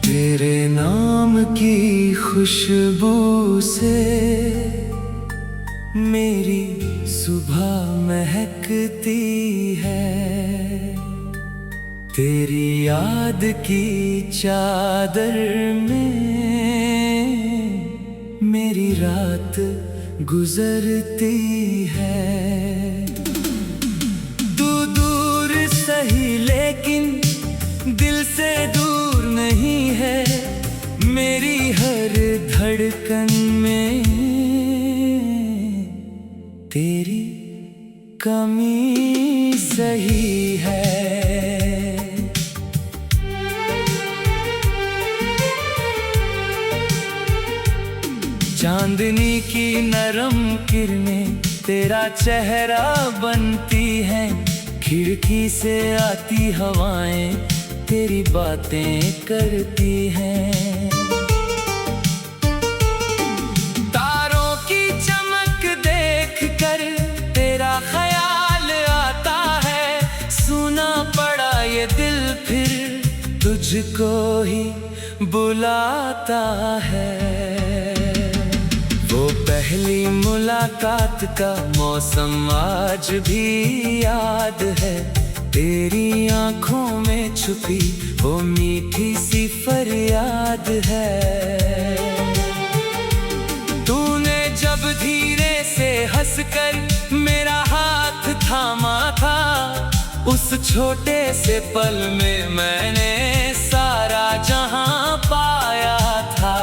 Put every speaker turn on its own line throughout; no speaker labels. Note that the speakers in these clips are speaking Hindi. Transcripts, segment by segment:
तेरे नाम की खुशबू से मेरी सुबह महकती है। तेरी याद की चादर में मेरी रात गुजरती है। तू दूर सही लेकिन दिल से दूर नहीं है। मेरी हर धड़कन में तेरी कमी सही है। चांदनी की नरम किरणें तेरा चेहरा बनती हैं। खिड़की से आती हवाएं तेरी बातें करती हैं। तारों की चमक देख कर तेरा ख्याल आता है। सुना पड़ा ये दिल फिर तुझको ही बुलाता है। वो पहली मुलाकात का मौसम आज भी याद है। तेरी आंखों में छुपी वो मीठी सी फरियाद है। तूने जब धीरे से हंसकर मेरा हाथ थामा था, उस छोटे से पल में मैंने सारा जहां पाया था।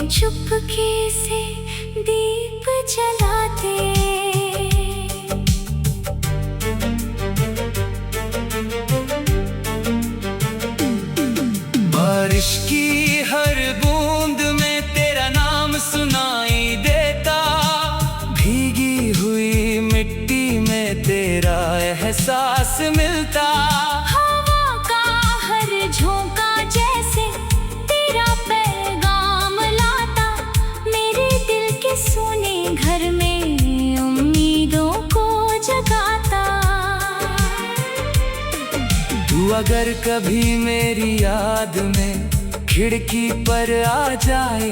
चुपके से दीप जलाते।
बारिश की हर बूंद में तेरा नाम सुनाई देता। भीगी हुई मिट्टी में तेरा एहसास मिलता।
हवा का हर झोंका जैसे तेरा सोने घर में उम्मीदों को जगाता।
तू अगर कभी मेरी याद में खिड़की पर आ जाए,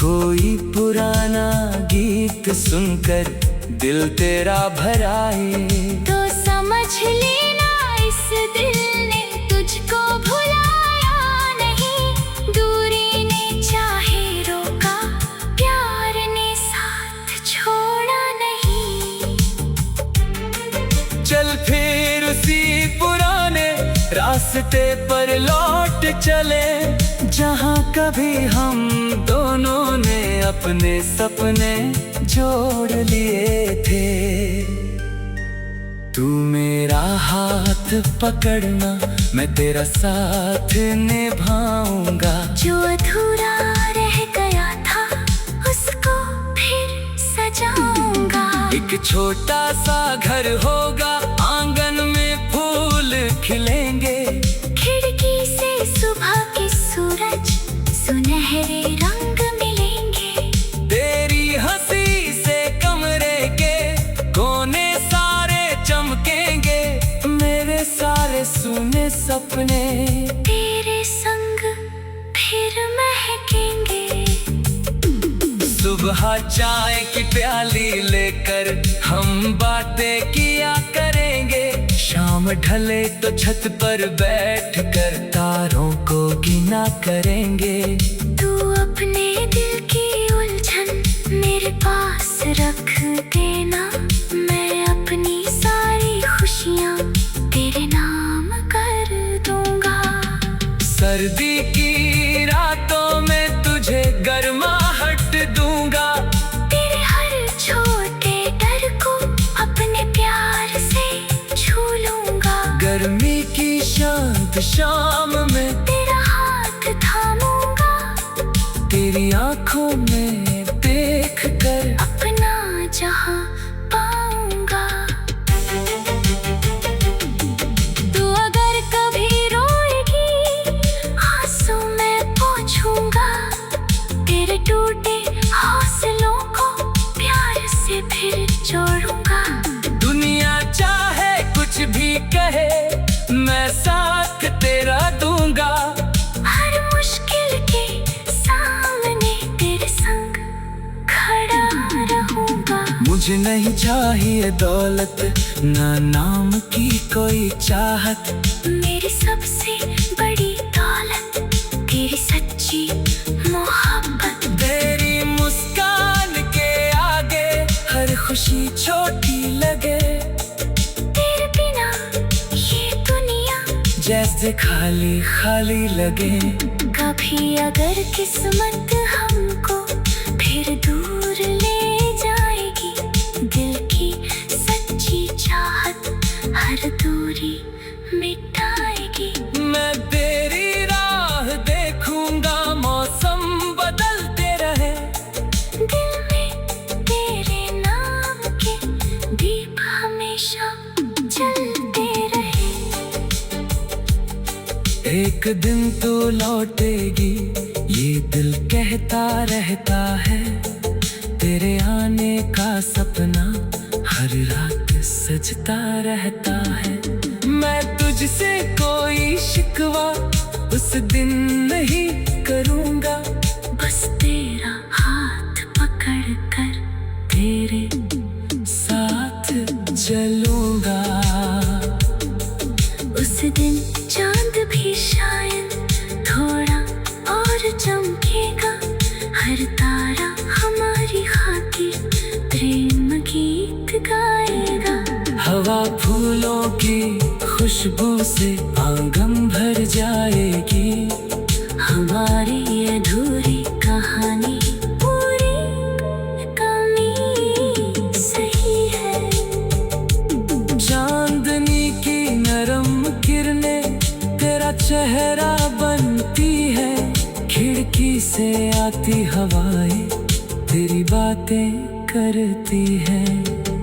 कोई पुराना गीत सुनकर दिल तेरा भर आए,
तो समझ लेना इस दिल ने तुझको भुलाया नहीं। दूरी ने चाहे रोका, प्यार ने साथ छोड़ा नहीं।
चल फिर उसी पुराने रास्ते पर लौट चले, जहाँ कभी हम दोनों ने अपने सपने जोड़ लिए थे। तू मेरा हाथ पकड़ना, मैं तेरा साथ निभाऊंगा।
जो अधूरा रह गया था उसको फिर सजाऊंगा।
एक छोटा सा घर होगा, आंगन में फूल खिलेंगे।
खिड़की से सुबह के सूरज सुनहरे रंग मिलेंगे।
तेरी हंसी से कमरे के कोने सारे चमकेंगे। मेरे सारे सुने सपने
तेरे संग फिर महकेंगे।
सुबह चाय की प्याली लेकर हम बातें किया करेंगे। शाम ढले तो छत पर बैठकर तारों को गिना करेंगे।
तू अपने दिल की उलझन मेरे पास रख देना। मैं अपनी सारी खुशियाँ तेरे नाम कर दूंगा।
सर्दी की रातों में तुझे गर्माहट दूंगा।
तेरे हर छोटे डर को अपने प्यार से छू लूंगा।
गर्मी की शांत शाम में
तेरा हाथ
तेरी आंखों में देख कर
अपना जहां पाऊंगा। तू अगर कभी रोएगी आंसू मैं पोंछूंगा। तेरे टूटे हौसलों को प्यार से फिर जोड़ूंगा।
दुनिया चाहे कुछ भी कहे मैं साथ तेरा दूंगा।
हर मुश्किल के सामने तेरे संग खड़ा रहूंगा।
मुझे नहीं चाहिए दौलत ना नाम की कोई चाहत।
मेरी सबसे बड़ी दौलत तेरी सच्ची मोहब्बत।
तेरी मुस्कान के आगे हर खुशी छोटी लगे।
तेरे बिना ये दुनिया
जैसे खाली खाली लगे।
कभी अगर किस्मत हमको फिर दूर ले जाएगी, दिल की सच्ची चाहत हर दूरी मिटाएगी।
मैं तेरी राह देखूंगा मौसम बदलते रहे।
दिल में तेरे नाम के दीप हमेशा जलते रहे।
एक दिन तो लौटेगी ये दिल कहता रहता है। तेरे आने का सपना हर रात सजता रहता है। मैं तुझसे कोई शिकवा उस दिन नहीं करूंगा।
बस तेरा हाथ पकड़ कर तेरे
साथ चलूंगा।
उस दिन चांद भी शायद थोड़ा और चमकेगा। हर तारा हमारी खातिर प्रेम गीत गाएगा।
हवा फूलों की खुशबू से आंगन भर जाएगी।
हमारी ये अधूरी कहानी पूरी कमी सही है।
चांदनी की नरम किरणें तेरा चेहरा बनती है। खिड़की से आती हवाएं तेरी बातें करती है।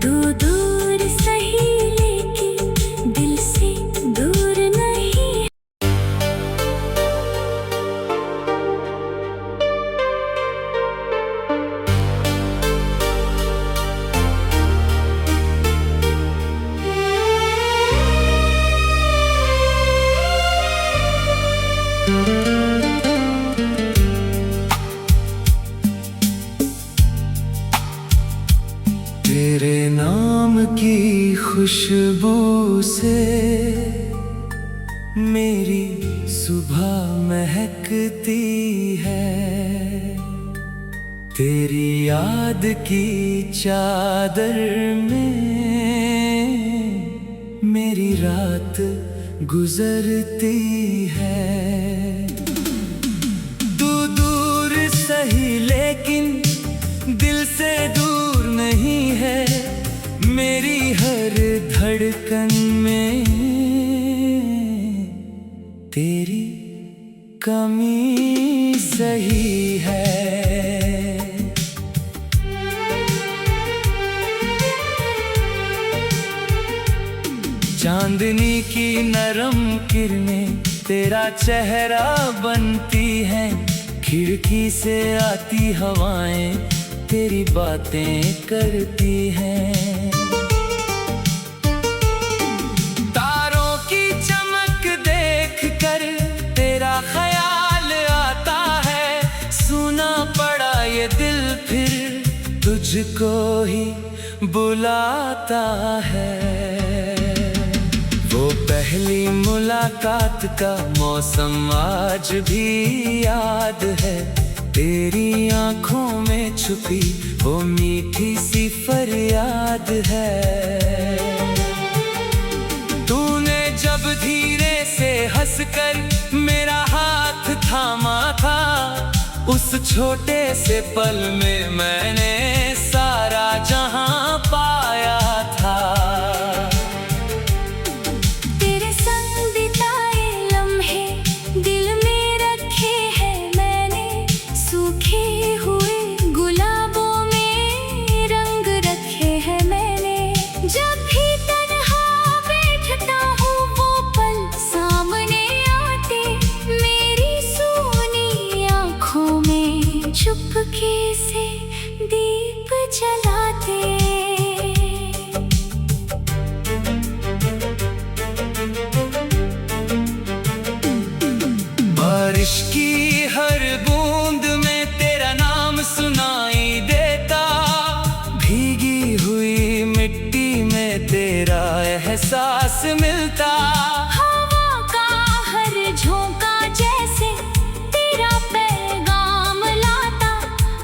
तू दूर सही लेकिन दिल से दूर नहीं।
तेरे नाम की खुशबू से मेरी सुबह महकती है। तेरी याद की चादर में मेरी रात गुजरती है। तू दूर सही लेकिन दिल से दूर नहीं है। मेरी हर धड़कन में तेरी कमी सही है। चांदनी की नरम किरणें तेरा चेहरा बनती हैं। खिड़की से आती हवाएं तेरी बातें करती हैं। तारों की चमक देख कर तेरा ख्याल आता है। सुना पड़ा ये दिल फिर तुझको ही बुलाता है। वो पहली मुलाकात का मौसम आज भी याद है। तेरी आंखों में छुपी वो मीठी सी फरियाद है। तूने जब धीरे से हंसकर मेरा हाथ थामा था। उस छोटे से पल में मैंने सारा जहां पाया था।
तेरे संग बिताए लम्हे दिल में रखे हैं मैंने। सूखे
बारिश की हर बूंद में तेरा नाम सुनाई देता, भीगी हुई मिट्टी में तेरा एहसास मिलता।
हवा का हर झोंका जैसे तेरा पैगाम लाता,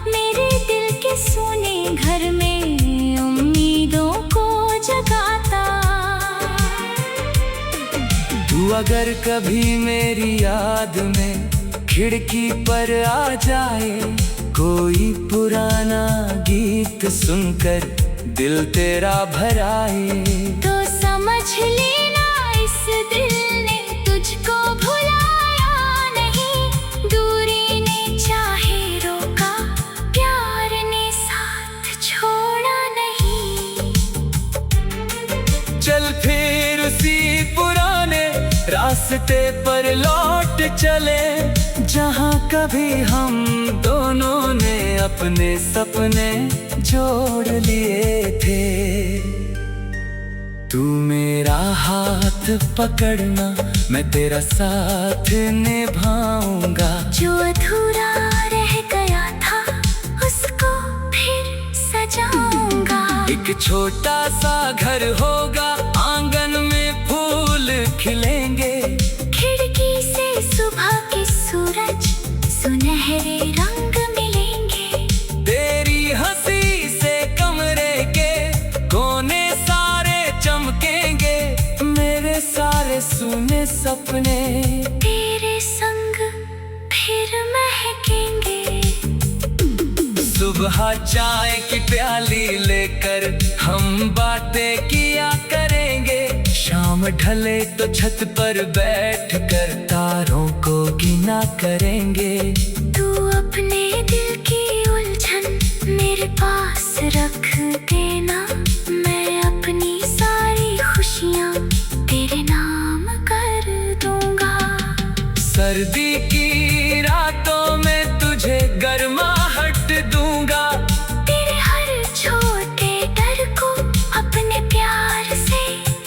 मेरे दिल के सोने घर में उम्मीदों को जगाता।
तू अगर कभी मेरी याद में खिड़की पर आ जाए, कोई पुराना गीत सुनकर दिल तेरा भर आए,
तो समझ लेना इस दिल ने तुझको भुलाया नहीं। दूरी ने चाहे रोका, प्यार ने साथ छोड़ा नहीं।
चल फिर उसी पुराने रास्ते पर लौट चले, जहाँ कभी हम दोनों ने अपने सपने जोड़ लिए थे। तू मेरा हाथ पकड़ना, मैं तेरा साथ निभाऊंगा।
जो अधूरा रह गया था उसको फिर सजाऊंगा।
एक छोटा सा घर होगा, आंगन में फूल खिलेंगे,
खिड़की से सुबह के सूरज सुनहरे रंग मिलेंगे।
तेरी हंसी से कमरे के कोने सारे चमकेंगे, मेरे सारे सुने सपने
तेरे संग फिर महकेंगे।
सुबह चाय की प्याली लेकर हम बातें किया करेंगे, शाम ढले तो छत पर बैठ कर तारों को गिना करेंगे।
तू अपने दिल की उलझन मेरे पास रख देना, मैं अपनी सारी खुशियाँ तेरे नाम कर दूंगा।
सर्दी की रातों में तुझे गर्माहट दूंगा,
तेरे हर छोटे डर को अपने प्यार से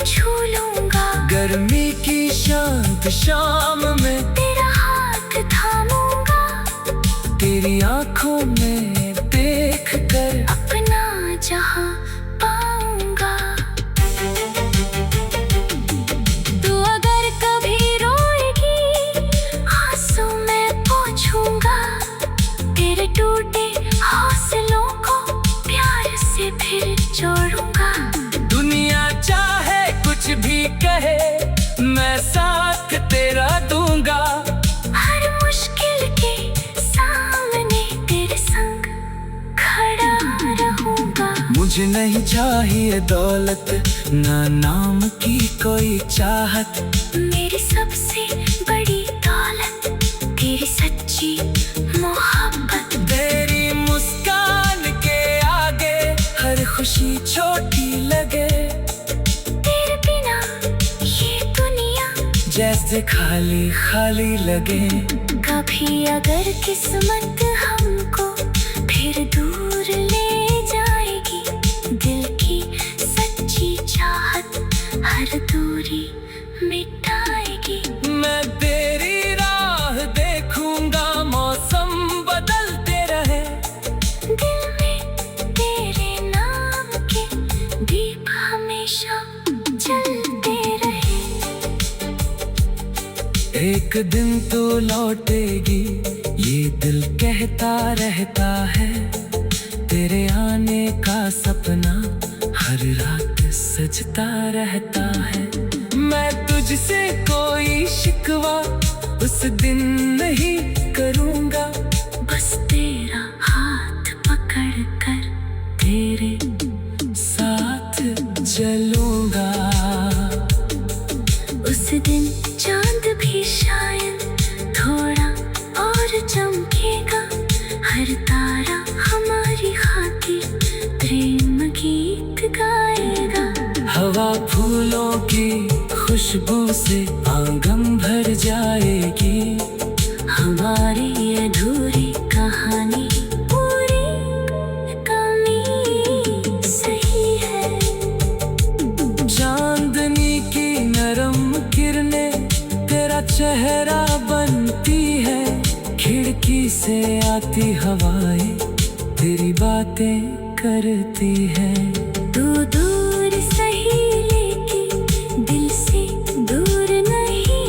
छू लूंगा।
गर्मी की शांत शाम में
तेरा हाथ थामूंगा,
तेरी आंखों में देख कर
अपना जहां पाऊंगा। तू अगर कभी रोएगी आंसू मैं पोंछूंगा, तेरे टूटे हौसलों को प्यार से फिर जोड़ूंगा।
दुनिया चाहे कुछ भी कहे, मैं साथ तेरा दूंगा।
हर मुश्किल के सामने तेरे संग खड़ा रहूंगा।
मुझे नहीं चाहिए दौलत, ना नाम की कोई चाहत,
मेरी सबसे बड़ी दौलत तेरी सच्ची मोहब्बत।
तेरी मुस्कान के आगे हर खुशी छोटी लगे,
तेरे बिना ये दुनिया
जैसे खाली खाली लगे।
कभी अगर किस्मत हमको फिर दूर ले जाएगी, दिल की सच्ची चाहत हर दूरी मिटाएगी।
मैं तेरी राह देखूंगा, मौसम बदलते रहे,
दिल में तेरे नाम के दीप हमेशा जलते रहे।
एक दिन तू लौटेगी, ये दिल कहता रहता है, तेरे आने का सपना हर रात सजता रहता है। मैं तुझसे कोई शिकवा उस दिन नहीं करूँगा,
बस तेरा हाथ पकड़ कर तेरे
साथ चलूँगा।
उस दिन चांद भी शायद थोड़ा और चमकेगा, हर तारा हमारी खातिर प्रेम गीत गाएगा।
हवा फूलों की खुशबू से आंगन भर जाएगी,
हमारी अधूरी कहानी पूरी कमी सही है।
चांदनी की नरम किरणें तेरा चेहरा बनती है, भीगी से आती हवाएं तेरी बातें करती हैं।
तू दूर सही लेकिन दिल से दूर नहीं।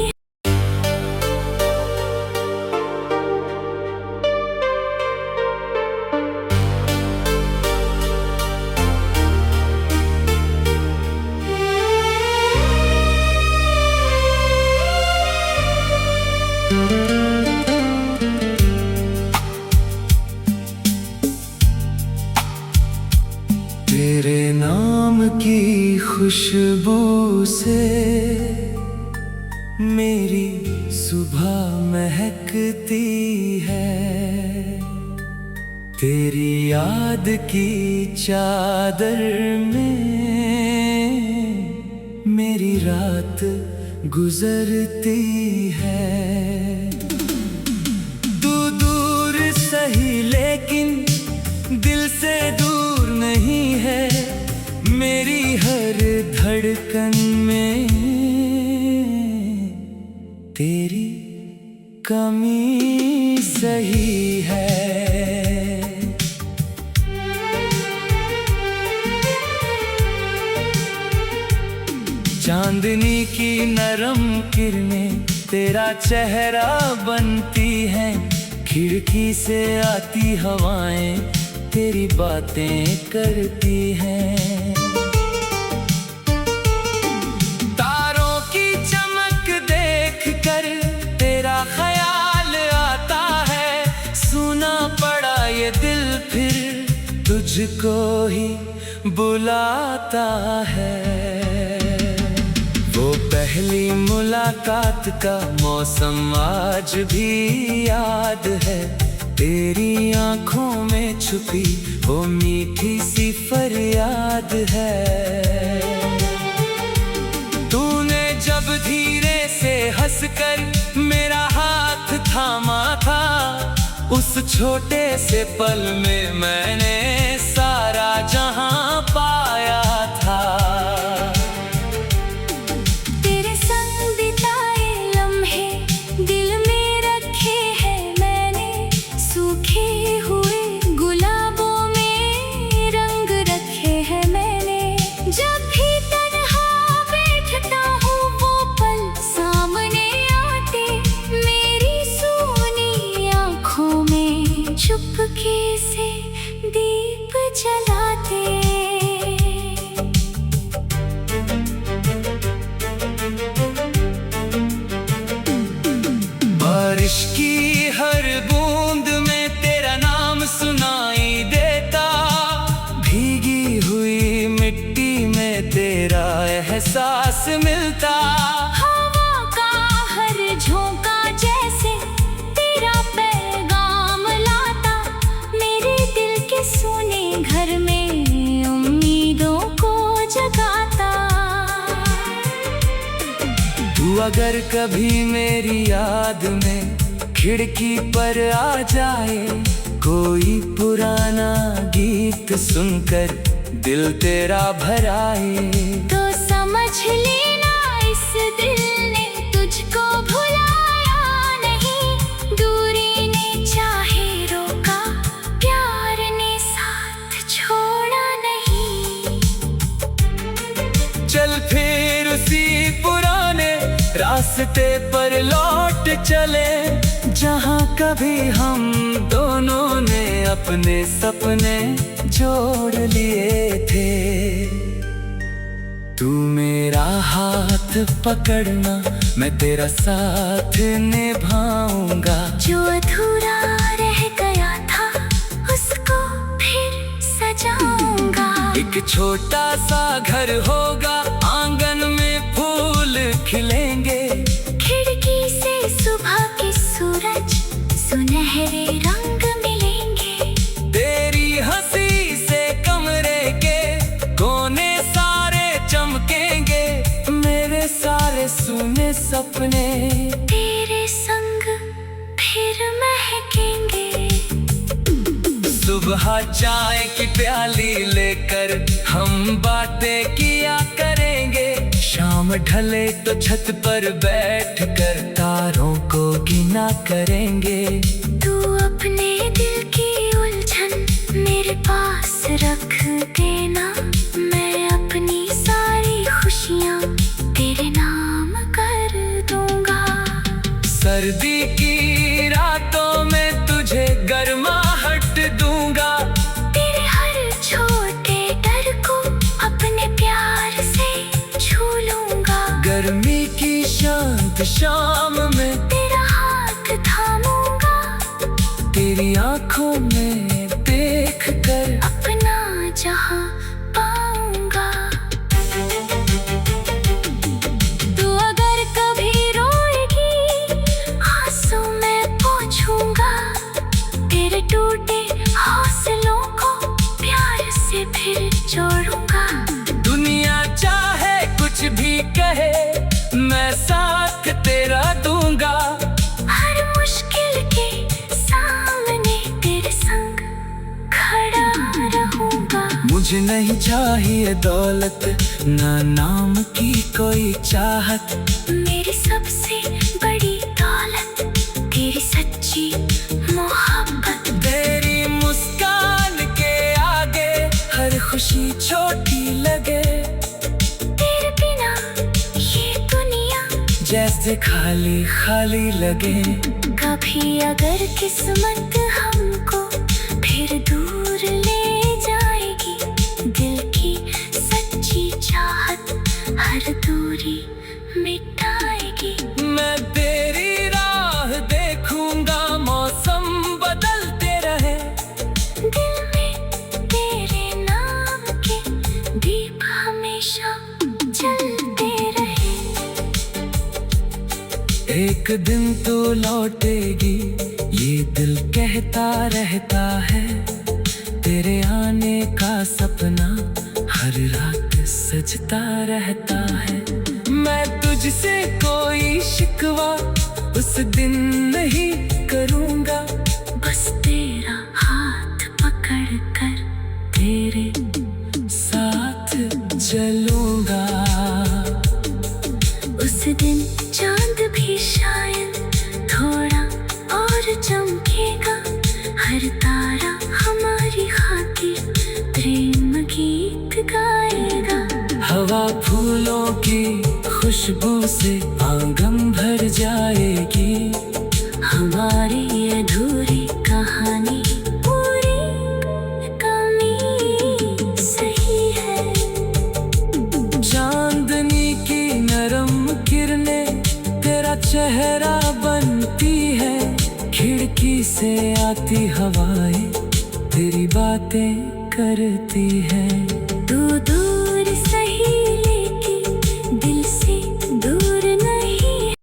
तेरे नाम की खुशबू से मेरी सुबह महकती है। तेरी याद की चादर में मेरी रात गुजरती है। तू दूर सही लेकिन दिल से दूर नहीं है। मेरी हर धड़कन में तेरी कमी सही है। चांदनी की नरम किरणें तेरा चेहरा बनती हैं। खिड़की से आती हवाएं तेरी बातें करती हैं। तारों की चमक देखकर तेरा ख्याल आता है। सुना पड़ा ये दिल फिर तुझको ही बुलाता है। वो पहली मुलाकात का मौसम आज भी याद है। तेरी आंखों में छुपी वो मीठी सी फरियाद है। तूने जब धीरे से हंसकर मेरा हाथ थामा था, उस छोटे से पल में मैंने सारा जहां पाया था।
तेरे संग बिताए लम्हे दिल में रखे हैं मैंने। सूखे हुए गुलाबों में रंग रखे हैं मैंने। जब भी तन्हा बैठता हूँ वो पल सामने आते। मेरी सोनी आँखों में चुपके से दीप जलाते।
बारिश की हर बूंद में तेरा नाम सुनाई देता। भीगी हुई मिट्टी में तेरा एहसास मिलता।
हवा का हर झोंका जैसे तेरा पैगाम लाता। मेरे दिल के सोने घर में उम्मीदों को जगाता।
तू अगर कभी मेरी याद में खिड़की पर आ जाए, कोई पुराना गीत सुनकर दिल तेरा भर आए,
तो समझ लेना इस दिल ने तुझको भुलाया नहीं। दूरी ने चाहे रोका, प्यार ने साथ छोड़ा नहीं।
चल फिर उसी पुराने रास्ते पर लौट चले, जहाँ कभी हम दोनों ने अपने सपने जोड़ लिए थे। तू मेरा हाथ पकड़ना, मैं तेरा साथ निभाऊंगा।
जो अधूरा रह गया था उसको फिर सजाऊंगा।
एक छोटा सा घर होगा, आंगन में फूल खिलेंगे।
खिड़की से सुबह के सूरज सुनहरे रंग मिलेंगे।
तेरी हंसी से कमरे के कोने सारे चमकेंगे। मेरे सारे सुने सपने
तेरे संग फिर महकेंगे।
सुबह चाय की प्याली लेकर हम बातें किया करेंगे। शाम ढले तो छत पर बैठकर तारों को गिना करेंगे।
तू अपने दिल की उलझन मेरे पास रख देना। मैं अपनी सारी खुशियाँ तेरे नाम कर दूंगा।
सर्दी की रातों में तुझे गर्माहट दूंगा।
तेरे हर छोटे डर को अपने प्यार से छू लूंगा।
गर्मी की शांत शाम में
तेरा हाथ थामूंगा।
तेरी आंखों में देख कर
अपना जहां पाऊंगा। तू अगर कभी रोएगी आंसू मैं पोंछूंगा। तेरे टूटे हौसलों को प्यार से फिर जोड़ूंगा।
दुनिया चाहे कुछ भी कहे मैं साथ तेरा दूंगा।
हर मुश्किल के सामने तेरे संग खड़ा रहूंगा।
मुझे नहीं चाहिए दौलत ना नाम की कोई चाहत।
मेरी सबसे बड़ी दौलत तेरी सच्ची मोहब्बत।
तेरी मुस्कान के आगे हर खुशी छोटी लगे।
तेरे बिना ये दुनिया
जैसे खाली खाली लगे।
कभी अगर किस्मत हमको फिर दूर ले जाएगी, दिल की सच्ची चाहत हर दूरी मिटाएगी।
मैं तेरी राह देखूंगा मौसम बदलते रहे।
दिल में तेरे नाम के दीप हमेशा जलते रहे।
एक दिन तू लौटेगी ये दिल कहता रहता है। तेरे आने का सपना हर रात सजता रहता है। मैं तुझसे कोई शिकवा उस दिन नहीं करूँगा।
बस तेरा हाथ पकड़ कर तेरे
साथ चलूँगा।
उस दिन चांद भी शायद थोड़ा और चमकेगा। हर तारा हमारी खातिर प्रेम गीत गाएगा।
हवा फूलों की खुशबू से आंगन भर जाएगी।
हमारी अधूरी कहानी पूरी कमी सही है।
चांदनी की नरम किरणें तेरा चेहरा बनती है। खिड़की से आती हवाएं तेरी बातें करती है।
तू दूर सही लेकिन दिल से दूर नहीं।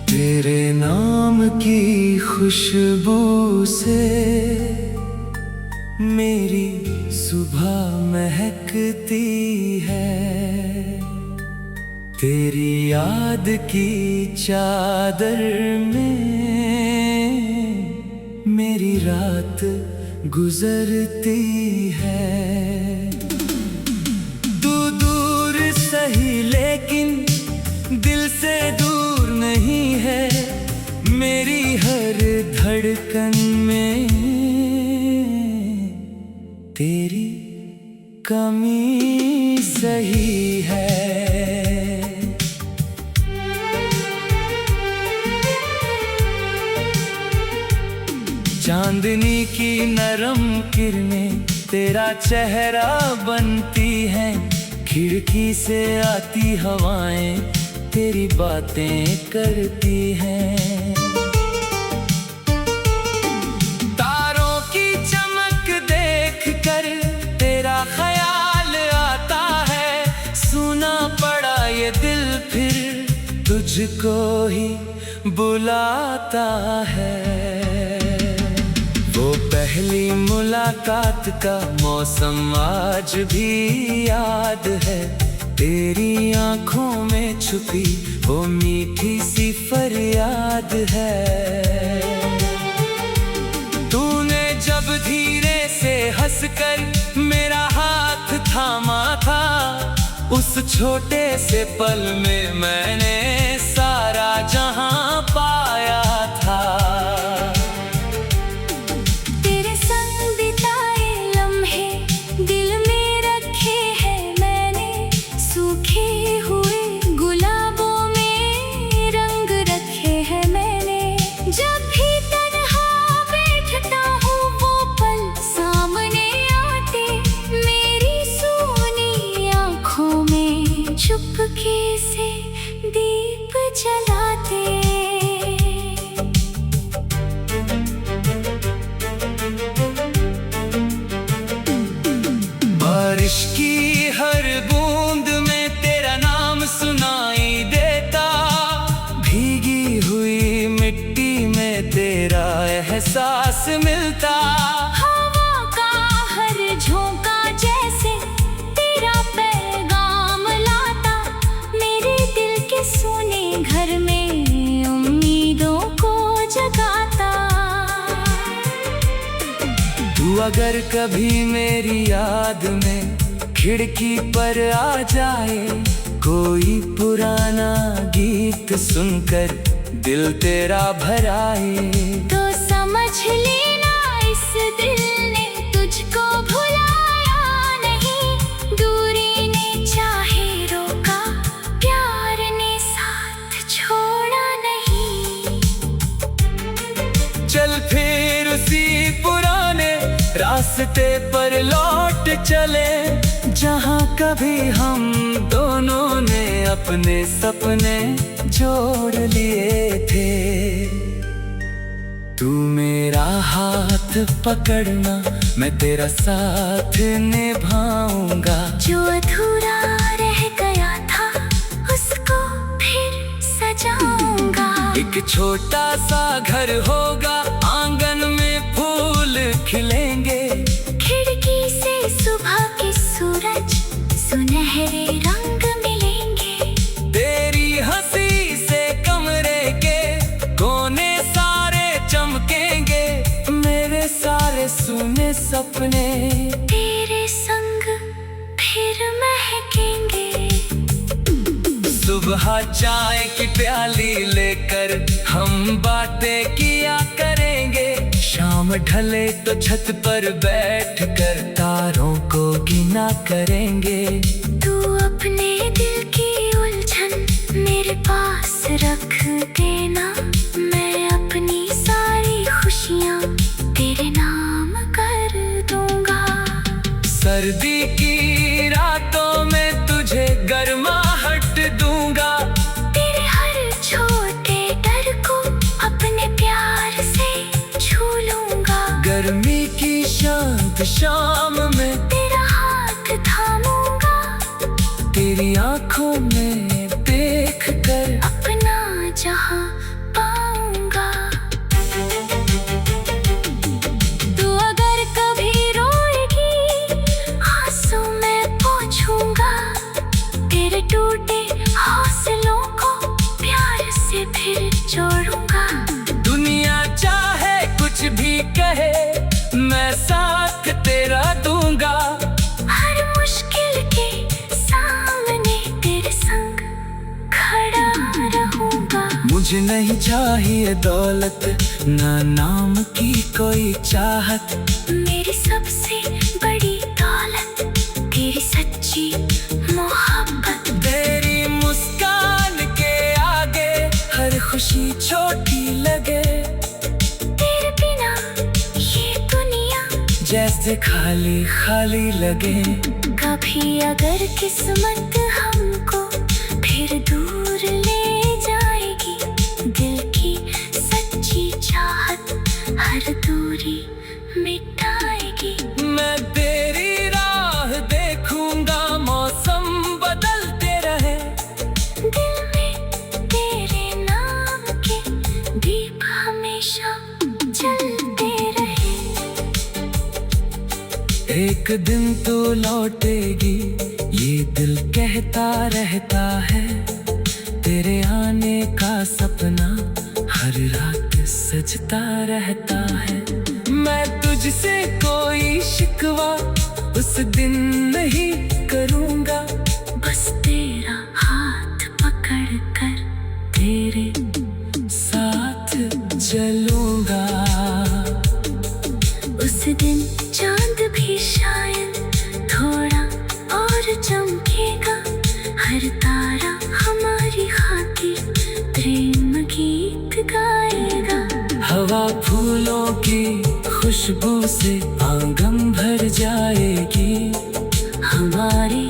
तेरे नाम की खुशबू से मेरी सुबह महकती है। तेरी याद की चादर में मेरी रात गुजरती है। तू दूर सही लेकिन दिल से दूर नहीं है। मेरी हर धड़कन में तेरी कमी सही है। चांदनी की नरम किरणें तेरा चेहरा बनती हैं। खिड़की से आती हवाएं तेरी बातें करती हैं। तारों की चमक देख कर तेरा ख्याल आता है। सुना पड़ा ये दिल फिर तुझको ही बुलाता है। वो पहली मुलाकात का मौसम आज भी याद है। तेरी आंखों में छुपी वो मीठी सी फरियाद है। तूने जब धीरे से हंसकर मेरा हाथ थामा था, उस छोटे से पल में मैंने सारा जहां पाया था।
तेरे संग बिताए लम्हे दिल में रखे हैं मैंने, सूखे हुए गुलाबों में रंग रखे हैं मैंने। जब भी तन्हा बैठता हूँ वो पल सामने आते, मेरी सोनी आँखों में चुपके से दीप जलाते।
बारिश की हर बूंद में तेरा नाम सुनाई देता, भीगी हुई मिट्टी में तेरा एहसास मिलता।
हवा का हर झोंका जैसे तेरा पैगाम लाता, मेरे दिल के सोने घर में उम्मीदों को जगाता।
तू अगर कभी मेरी याद में खिड़की पर आ जाए, कोई पुराना गीत सुनकर दिल तेरा भर आए,
तो समझ लेना इस दिल ने तुझको भुलाया नहीं। दूरी ने चाहे रोका, प्यार ने साथ छोड़ा नहीं।
चल फिर उसी पुराने रास्ते पर लौट चले, जहाँ कभी हम दोनों ने अपने सपने जोड़ लिए थे। तू मेरा हाथ पकड़ना, मैं तेरा साथ निभाऊंगा।
जो अधूरा रह गया था उसको फिर सजाऊंगा।
एक छोटा सा घर होगा, आंगन में फूल खिलेंगे।
खिड़की से सुबह के सूरज सुनहरे रंग मिलेंगे।
तेरी हंसी से कमरे के कोने सारे चमकेंगे, मेरे सारे सुने सपने
तेरे संग फिर महकेंगे।
सुबह चाय की प्याली लेकर हम बातें किया करेंगे, शाम ढले तो छत पर बैठकर तारों को गिना करेंगे।
तू अपने दिल की उलझन मेरे पास रख देना, मैं अपनी सारी खुशियाँ तेरे नाम कर दूंगा।
सर्दी की रातों में तुझे गर्माहट दूंगा,
तेरे हर छोटे डर को अपने प्यार से छू लूंगा।
गर्मी की शांत शाम में
तेरा हाथ थामूंगा,
तेरी आंखों में देख कर
अपना जहां पाऊंगा। तू अगर कभी रोएगी आंसू मैं पोंछूंगा, तेरे टूटे हौसलों को प्यार से फिर जोड़ूंगा।
दुनिया चाहे कुछ भी कहे, मैं साथ तेरा दूंगा।
हर मुश्किल के सामने तेरे संग खड़ा रहूंगा।
मुझे नहीं चाहिए दौलत, ना नाम की कोई चाहत,
मेरी सबसे बड़ी दौलत तेरी सच्ची मोहब्बत।
तेरी मुस्कान के आगे हर खुशी छोटी लगे,
तेरे बिना ये दुनिया
जैसे खाली खाली लगे।
कभी अगर किस्मत हमको फिर दूर ले जाएगी, दिल की सच्ची चाहत हर दूरी मिटाएगी।
मैं तेरी राह देखूंगा, मौसम बदलते रहे,
दिल में तेरे नाम के दीप हमेशा जलते रहे।
एक दिन तो लौटेगी ये दिल कहता रहता है, तेरे आने का सपना हर रात सजता रहता है। मैं तुझसे कोई शिकवा उस दिन नहीं करूँगा,
बस तेरा हाथ पकड़ कर तेरे
साथ चलूँगा।
उस दिन चांद भी शायद थोड़ा और चमकेगा, हर तारा हमारी खातिर प्रेम गीत गाएगा।
हवा फूलों की खुशबू से आंगन भर जाएगी,
हमारे